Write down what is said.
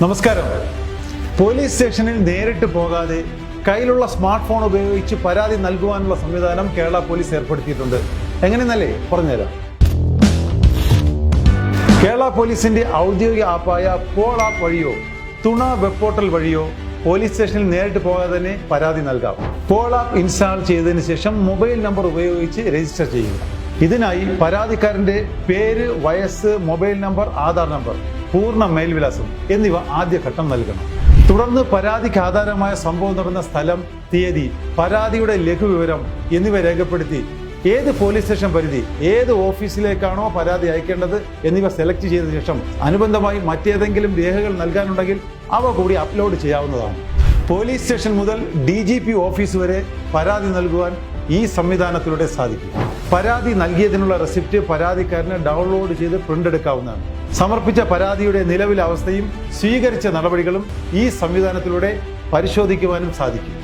നമസ്കാരം. പോലീസ് സ്റ്റേഷനിൽ നേരിട്ട് പോകാതെ കയ്യിലുള്ള സ്മാർട്ട് ഫോൺ ഉപയോഗിച്ച് പരാതി നൽകുവാനുള്ള സംവിധാനം കേരള പോലീസ് ഏർപ്പെടുത്തിയിട്ടുണ്ട്. എങ്ങനെയെന്നല്ലേ പറഞ്ഞുതരാം. കേരള പോലീസിന്റെ ഔദ്യോഗിക ആപ്പായ പോൾ ആപ്പ് വഴിയോ തുണ വെബ് പോർട്ടൽ വഴിയോ പോലീസ് സ്റ്റേഷനിൽ നേരിട്ട് പോകാതെ തന്നെ പരാതി നൽകാം. പോൾ ആപ്പ് ഇൻസ്റ്റാൾ ചെയ്തതിന് ശേഷം മൊബൈൽ നമ്പർ ഉപയോഗിച്ച് രജിസ്റ്റർ ചെയ്യുക. ഇതിനായി പരാതിക്കാരന്റെ പേര്, വയസ്സ്, മൊബൈൽ നമ്പർ, ആധാർ നമ്പർ, പൂർണ്ണ മേൽവിലാസം എന്നിവ ആദ്യഘട്ടം നൽകണം. തുടർന്ന് പരാതിക്ക് ആധാരമായ സംഭവം നടന്ന സ്ഥലം, തീയതി, പരാതിയുടെ ലഘുവിവരം എന്നിവ രേഖപ്പെടുത്തി ഏത് പോലീസ് സ്റ്റേഷൻ പരിധി, ഏത് ഓഫീസിലേക്കാണോ പരാതി അയക്കേണ്ടത് എന്നിവ സെലക്ട് ചെയ്ത ശേഷം അനുബന്ധമായി മറ്റേതെങ്കിലും രേഖകൾ നൽകാനുണ്ടെങ്കിൽ അവ കൂടി അപ്ലോഡ് ചെയ്യാവുന്നതാണ്. പോലീസ് സ്റ്റേഷൻ മുതൽ DGP ഓഫീസ് വരെ പരാതി നൽകുവാൻ ഈ സംവിധാനത്തിലൂടെ സാധിക്കും. പരാതി നൽകിയതിനുള്ള റെസിപ്റ്റ് പരാതിക്കാരന് ഡൗൺലോഡ് ചെയ്ത് പ്രിന്റ് എടുക്കാവുന്നതാണ്. സമർപ്പിച്ച പരാതിയുടെ നിലവിലെ അവസ്ഥയും സ്വീകരിച്ച നടപടികളും ഈ സംവിധാനത്തിലൂടെ പരിശോധിക്കുവാനും സാധിക്കും.